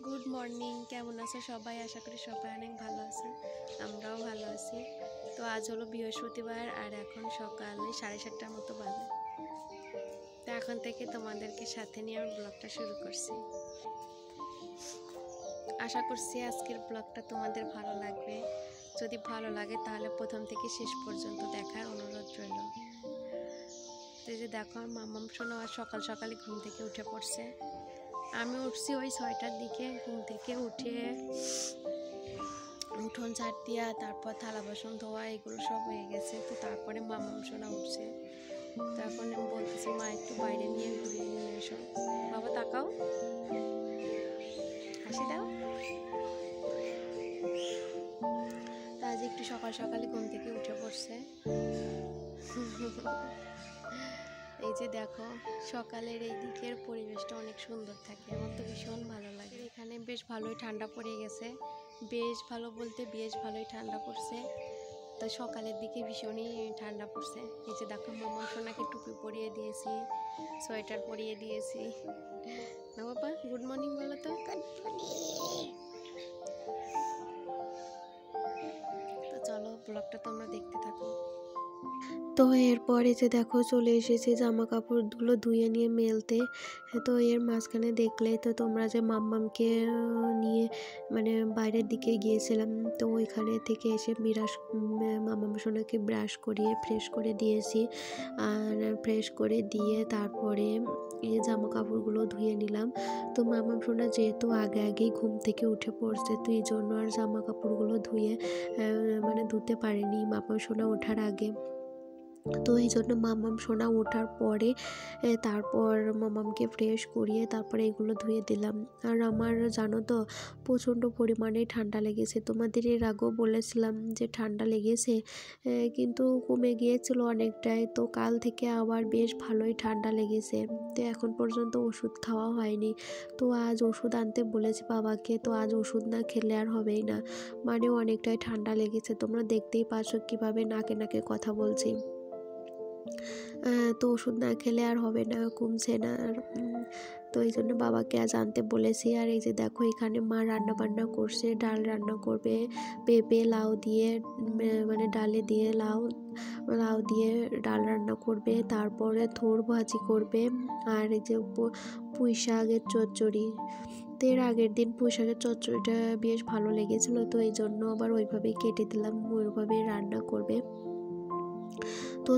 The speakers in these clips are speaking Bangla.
গুড মর্নিং, কেমন আছো সবাই? আশা করি সবাই অনেক ভালো আছে, আমরাও ভালো আছি। তো আজ হলো বৃহস্পতিবার আর এখন সকাল 7:30টার মতো বাজে। তো এখন থেকে তোমাদেরকে সাথে নিয়ে আমি ব্লগটা শুরু করছি। আশা করছি আজকের ব্লগটা তোমাদের ভালো লাগবে। যদি ভালো লাগে তাহলে প্রথম থেকে শেষ পর্যন্ত দেখার অনুরোধ রইল। তো এই যে দেখো, আমার মাম্মাম শোনো আজ সকাল সকালে ঘুম থেকে উঠে পড়ছে। আমি উঠছি ওই 6টার দিকে, ঘুম থেকে উঠে উঠোন ঝাড় দিয়া তারপর থালা বাসন ধোয়া এগুলো সব হয়ে গেছে। তো তারপরে মামাম সোনা উঠছে। তো এখন আমি বলতেছি, মা একটু বাইরে নিয়ে ঘুরিয়ে নিয়ে এসো। বাবা তাকাও, হাসি দাও। তো আজ একটু সকাল সকালে ঘুম থেকে উঠে পড়ছে। এই যে দেখো, সকালের এই দিকের পরিবেশটা অনেক সুন্দর থাকে, আমার তো ভীষণ ভালো লাগে। এখানে বেশ ভালোই ঠান্ডা পড়ে গেছে, বেশ ভালো বলতে বেশ ভালোই ঠান্ডা পড়ছে। তো সকালের দিকে ভীষণই ঠান্ডা পড়ছে। এই যে দেখো, মামা সোনাকে টুপি পরিয়ে দিয়েছি, সোয়েটার পরিয়ে দিয়েছি। না বাবা, গুড মর্নিং বলো তো। তো চলো ব্লগটা তোমরা দেখতে থাকো। তো এরপরে যে দেখো চলে এসেছি জামা কাপড়গুলো ধুয়ে নিয়ে মেলতে। তো এর মাঝখানে দেখলে তো তোমরা যে মাম্মামকে নিয়ে মানে বাইরের দিকে গিয়েছিলাম। তো ওইখানে থেকে এসে মাম্মাম সোনাকে ব্রাশ করিয়ে ফ্রেশ করে দিয়েছি। আর ফ্রেশ করে দিয়ে তারপরে এই জামা কাপড়গুলো ধুয়ে নিলাম। তো মাম্মাম সোনা যেহেতু আগে আগেই ঘুম থেকে উঠে পড়ছে, তো এই জন্য আর জামা কাপড়গুলো ধুয়ে ধুতে পারিনি মাম্মাম সোনা ওঠার আগে। তো এই জন্য মাম্মাম সোনা ওঠার পরে তারপর মাম্মামকে ফ্রেশ করিয়ে তারপরে এগুলো ধুয়ে দিলাম। আর আমার জানো তো প্রচণ্ড পরিমাণে ঠান্ডা লেগেছে, তোমাদের এর আগেও বলেছিলাম যে ঠান্ডা লেগেছে, কিন্তু কমে গিয়েছিল অনেকটাই। তো কাল থেকে আবার বেশ ভালোই ঠান্ডা লেগেছে। তো এখন পর্যন্ত ওষুধ খাওয়া হয়নি। তো আজ ওষুধ আনতে বলেছি বাবাকে, তো আজ ওষুধ না খেলে আর হবেই না, মানে অনেকটাই ঠান্ডা লেগেছে। তোমরা দেখতেই পাচ্ছ কীভাবে নাকে নাকে কথা বলছি। তো ওষুধ না খেলে আর হবে না, কমছে না আর। তো এই জন্য বাবাকে আজ আনতে বলেছি। আর এই যে দেখো, এখানে মা রান্না বান্না করছে, ডাল রান্না করবে পেঁপে লাউ দিয়ে, মানে ডালে দিয়ে লাউ দিয়ে ডাল রান্না করবে, তারপরে থোড় ভাজি করবে। আর এই যে পুঁই শাকের চচ্চড়ি। তো এর আগের দিন পুঁই শাকের চচ্চড়িটা বেশ ভালো লেগেছিলো, তো এই জন্য আবার ওইভাবেই কেটে দিলাম, ওইভাবেই রান্না করবে। তো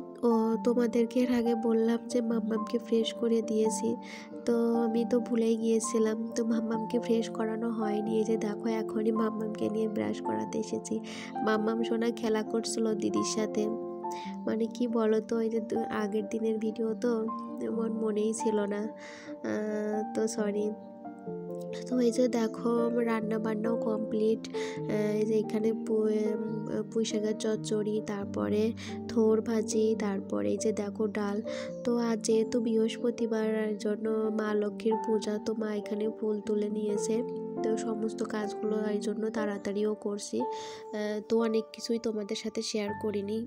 তোমাদেরকে এর আগে বললাম যে মাম্মামকে ফ্রেশ করে দিয়েছি, তো আমি তো ভুলেই গিয়েছিলাম। তো মাম্মামকে ফ্রেশ করানো হয়নি। এই যে দেখো, এখনই মাম্মামকে নিয়ে ব্রাশ করাতে এসেছি। মাম্মাম সোনা খেলা করছিল দিদির সাথে, মানে কি বলো তো, এই যে আগের দিনের ভিডিও তো আমার মনেই ছিল না, তো সরি। তো এই যে দেখো, রান্না বান্নাও কমপ্লিট। এই যে এখানে পুঁই শাকের চচ্চড়ি, তারপরে থোড় ভাজি, তারপরে এই যে দেখো ডাল। তো আজ যেহেতু বৃহস্পতিবার জন্য মা লক্ষ্মীর পূজা, তো মা এখানে ফুল তুলে নিয়েছে। তো সমস্ত কাজগুলো এই জন্য তাড়াতাড়িও করছি। তো অনেক কিছুই তোমাদের সাথে শেয়ার করিনি।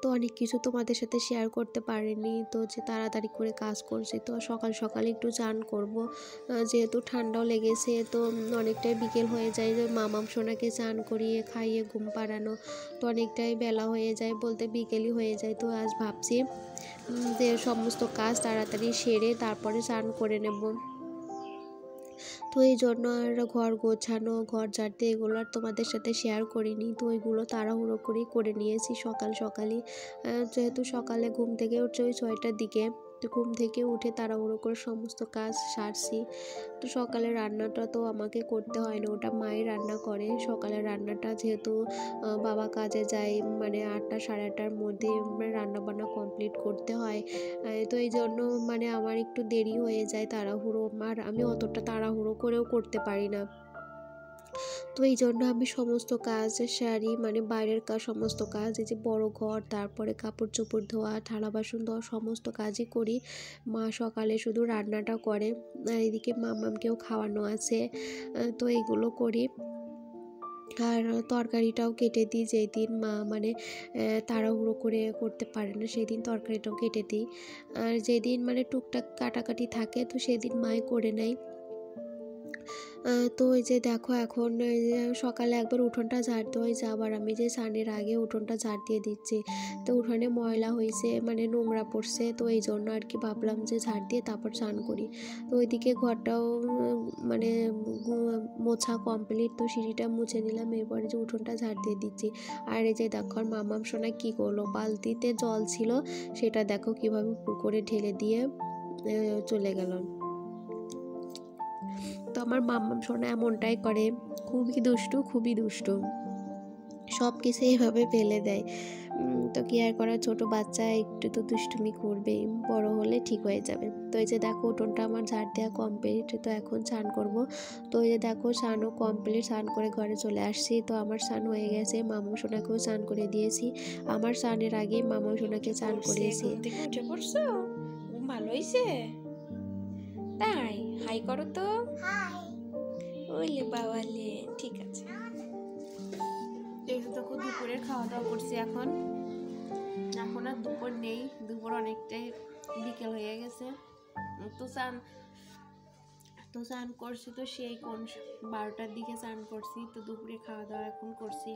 তো অনেক কিছু তোমাদের সাথে শেয়ার করতে পারিনি, তো যে তাড়াতাড়ি করে কাজ করছি। তো সকাল সকালে একটু চান করব, যেহেতু ঠান্ডাও লেগেছে। তো অনেকটাই বিকেল হয়ে যায়, যে মামাম সোনাকে চান করিয়ে খাইয়ে ঘুম পাড়ানো, তো অনেকটাই বেলা হয়ে যায়, বলতে বিকেলই হয়ে যায়। তো আজ ভাবছি যে সমস্ত কাজ তাড়াতাড়ি সেরে তারপরে চান করে নেব। তো এই জন্য আর ঘর গোছানো, ঘর ঝাড়তে এগুলো আর তোমাদের সাথে শেয়ার করিনি। তো ওইগুলো তাড়াহুড়ো করেই করে নিয়েছি সকালই, যেহেতু সকালে ঘুম থেকে উঠছে ওই 6টার দিকে। তো ঘুম থেকে উঠে তাড়াহুড়ো করে সমস্ত কাজ সারছি। তো সকালে রান্নাটা তো আমাকে করতে হয় না, ওটা মাই রান্না করে। সকালের রান্নাটা যেহেতু বাবা কাজে যায়, মানে 8টা সাড়ে 8টার মধ্যে রান্না বান্না কমপ্লিট করতে হয়। তো এই জন্য মানে আমার একটু দেরি হয়ে যায়, তাড়াহুড়ো, আর আমি অতটা তাড়াহুড়ো করেও করতে পারি না। তো এই জন্য আমি সমস্ত কাজ সারি, মানে বাইরের কাজ, সমস্ত কাজ, এই যে বড় ঘর, তারপরে কাপড় চোপড় ধোয়া, থালা বাসন ধোয়া, সমস্ত কাজই করি। মা সকালে শুধু রান্নাটা করে, আর এদিকে মামামকেও খাওয়ানো আছে, তো এইগুলো করি। আর তরকারিটাও কেটে দিই, যেই দিন মা মানে তাড়াহুড়ো করে করতে পারে না সেই দিন তরকারিটাও কেটে দিই। আর যেদিন মানে টুকটাক কাটাকাটি থাকে তো সেদিন মাই করে নেয়। তো এই যে দেখো এখন এই যে সকালে একবার উঠোনটা ঝাড় দেওয়া হয়েছে, আবার আমি যে স্নানের আগে উঠোনটা ঝাড় দিয়ে দিচ্ছি। তো উঠোনে ময়লা হয়েছে মানে নোংরা পড়ছে, তো এই জন্য আর কি ভাবলাম যে ঝাড় দিয়ে তারপর স্নান করি। তো ওইদিকে ঘরটাও মানে মোছা কমপ্লিট, তো সিঁড়িটা মুছে নিলাম, এরপরে যে উঠোনটা ঝাড় দিয়ে দিচ্ছি। আর এই যে দেখো আর মামাম সোনা কী করলো, বালতিতে জল ছিল সেটা দেখো কীভাবে পুকুরে ঢেলে দিয়ে চলে গেল। তো আমার মাম্মাম সোনা এমনটাই করে, খুবই দুষ্টু, সব কিছু এভাবে ফেলে দেয়। তো কি আর করার, ছোট বাচ্চা একটু তো দুষ্টুমি করবেই, বড় হলে ঠিক হয়ে যাবে। তো এই যে দেখো উঠোনটা আমার ঝাড় দেওয়া কমপ্লিট, তো এখন স্নান করব। তো এই যে দেখো স্নানও কমপ্লিট, স্নান করে ঘরে চলে আসছি। তো আমার স্নান হয়ে গেছে, মামা সোনাকেও স্নান করে দিয়েছি। আমার স্নানের আগে মামা সোনাকে স্নান করিয়েছি। উঠে পড়ছো, ভালো হয়েছে তাই? হাই করো তো, ওলে বাবালে, ঠিক আছে। এই দেখো দুপুরের খাওয়া দাওয়া করছি এখন আর দুপুর নেই, দুপুর অনেকটাই বিকেল হয়ে গেছে। তো স্নান করছি, তো সেই কোন 12টার দিকে স্নান করছি। তো দুপুরে খাওয়া দাওয়া এখন করছি,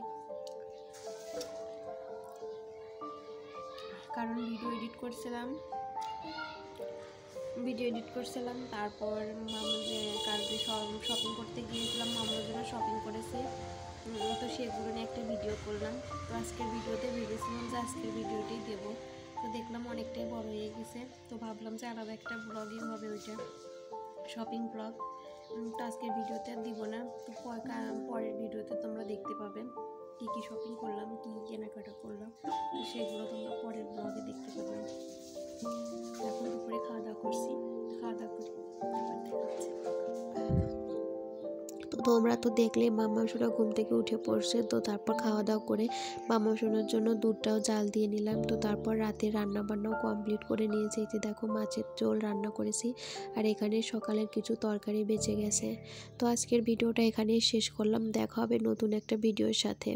কারণ ভিডিও এডিট করছিলাম। তারপর মামুর যে কালকে শপিং করতে গিয়েছিলাম, মামুর জন্য শপিং করেছি, তো সেগুলো নিয়ে একটা ভিডিও করলাম। তো আজকের ভিডিওতে ভেবেছিলাম যে আজকের ভিডিওটাই দেবো, তো দেখলাম অনেকটাই বড় হয়ে গেছে, তো ভাবলাম যে আলাদা একটা ব্লগই হবে ওইটা, শপিং ব্লগ। তো আজকের ভিডিওতে আর দিব না, তো পরের ভিডিওতে তোমরা দেখতে পাবে কী কী শপিং করলাম, কী কেনাকাটা করলাম, তো সেগুলো তোমরা পরের ব্লগে দেখতে পাবে। এখন দুপুরে খাওয়া দাওয়া করছি, খাওয়া দাওয়া করি তারপর দেখাচ্ছি। তো তোমরা তো দেখলে মামা সোনা ঘুম থেকে উঠে পড়ছে। তো তারপর খাওয়া দাওয়া করে মামা সোনার জন্য দুধটাও জাল দিয়ে নিলাম। তো তারপর রাতে রান্না বান্নাও কমপ্লিট করে নিয়েছি। এই যে দেখো মাছের ঝোল রান্না করেছি, আর এখানে সকালের কিছু তরকারি বেঁচে গেছে। তো আজকের ভিডিওটা এখানেই শেষ করলাম, দেখা হবে নতুন একটা ভিডিওর সাথে।